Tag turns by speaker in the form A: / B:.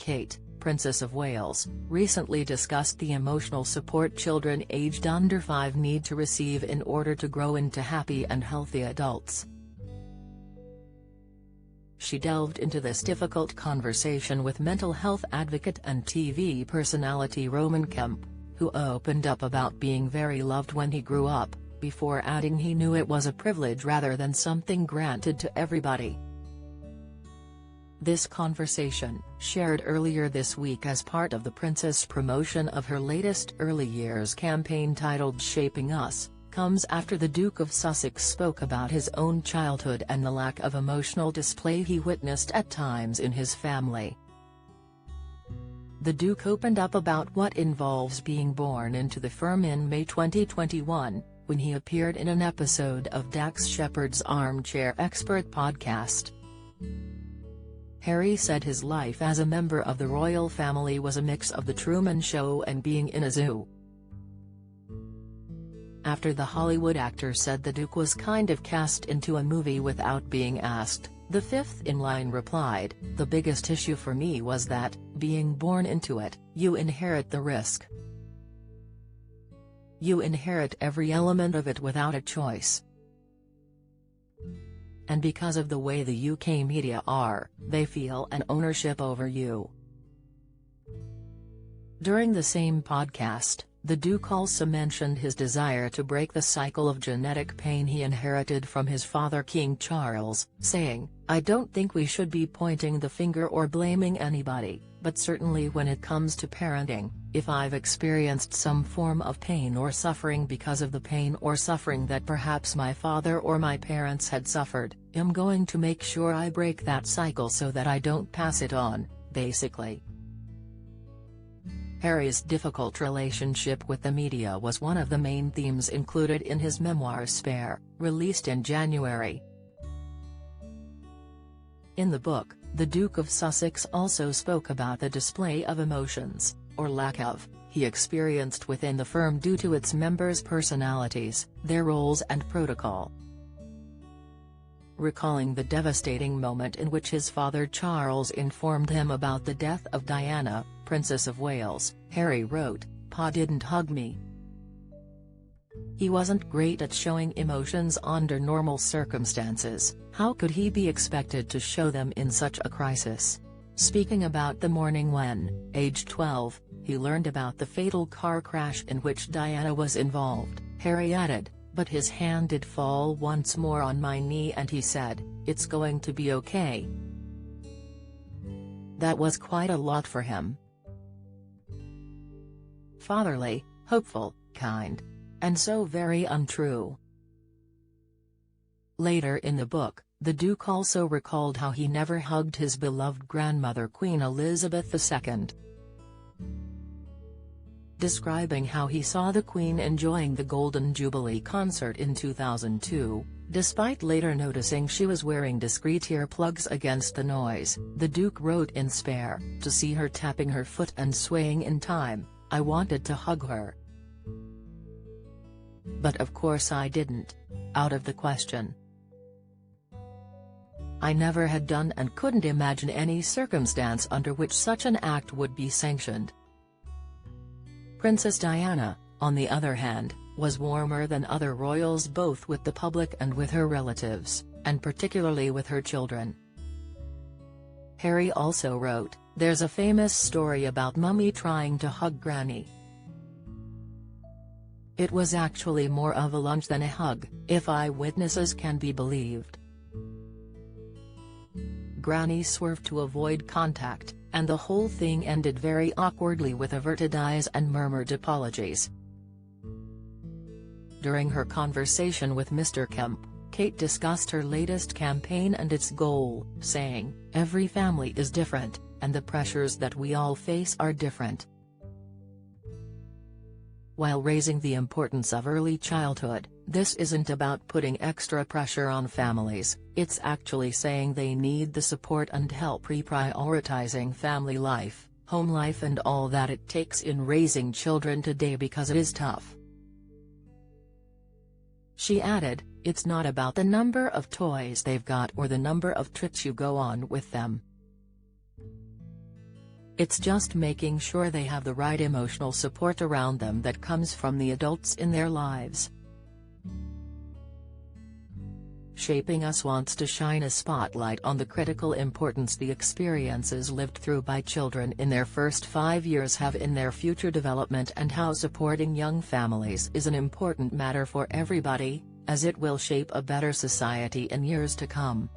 A: Kate, Princess of Wales, recently discussed the emotional support children aged under 5 need to receive in order to grow into happy and healthy adults. She delved into this difficult conversation with mental health advocate and TV personality Roman Kemp, who opened up about being very loved when he grew up, before adding he knew it was a privilege rather than something granted to everybody. This conversation, shared earlier this week as part of the princess' promotion of her latest early years campaign titled Shaping Us, comes after the Duke of Sussex spoke about his own childhood and the lack of emotional display he witnessed at times in his family. The Duke opened up about what involves being born into the firm in May 2021, when he appeared in an episode of Dax Shepard's Armchair Expert podcast. Harry said his life as a member of the royal family was a mix of The Truman Show and being in a zoo. After the Hollywood actor said the Duke was kind of cast into a movie without being asked, the fifth in line replied, "The biggest issue for me was that, being born into it, you inherit the risk. You inherit every element of it without a choice. And because of the way the UK media are, they feel an ownership over you." During the same podcast, the Duke also mentioned his desire to break the cycle of genetic pain he inherited from his father King Charles, saying, "I don't think we should be pointing the finger or blaming anybody, but certainly when it comes to parenting, if I've experienced some form of pain or suffering because of the pain or suffering that perhaps my father or my parents had suffered, I'm going to make sure I break that cycle so that I don't pass it on, basically." Harry's difficult relationship with the media was one of the main themes included in his memoir Spare, released in January. In the book, the Duke of Sussex also spoke about the display of emotions, or lack of, he experienced within the firm due to its members' personalities, their roles and protocol. Recalling the devastating moment in which his father Charles informed him about the death of Diana, Princess of Wales, Harry wrote, "Pa didn't hug me. He wasn't great at showing emotions under normal circumstances, how could he be expected to show them in such a crisis?" Speaking about the morning when, aged 12, he learned about the fatal car crash in which Diana was involved, Harry added, "But his hand did fall once more on my knee and he said, 'It's going to be okay.' That was quite a lot for him. Fatherly, hopeful, kind. And so very untrue." Later in the book, the Duke also recalled how he never hugged his beloved grandmother Queen Elizabeth II. Describing how he saw the Queen enjoying the Golden Jubilee concert in 2002, despite later noticing she was wearing discreet earplugs against the noise, the Duke wrote in Spare, "To see her tapping her foot and swaying in time, I wanted to hug her. But of course I didn't. Out of the question. I never had done and couldn't imagine any circumstance under which such an act would be sanctioned." Princess Diana, on the other hand, was warmer than other royals both with the public and with her relatives, and particularly with her children. Harry also wrote, "There's a famous story about Mummy trying to hug Granny. It was actually more of a lunge than a hug, if eyewitnesses can be believed. Granny swerved to avoid contact, and the whole thing ended very awkwardly with averted eyes and murmured apologies." During her conversation with Mr. Kemp, Kate discussed her latest campaign and its goal, saying, "Every family is different, and the pressures that we all face are different." While raising the importance of early childhood, this isn't about putting extra pressure on families, it's actually saying they need the support and help reprioritizing family life, home life and all that it takes in raising children today because it is tough. She added, "It's not about the number of toys they've got or the number of trips you go on with them. It's just making sure they have the right emotional support around them that comes from the adults in their lives. Shaping Us wants to shine a spotlight on the critical importance the experiences lived through by children in their first 5 years have in their future development, and how supporting young families is an important matter for everybody, as it will shape a better society in years to come.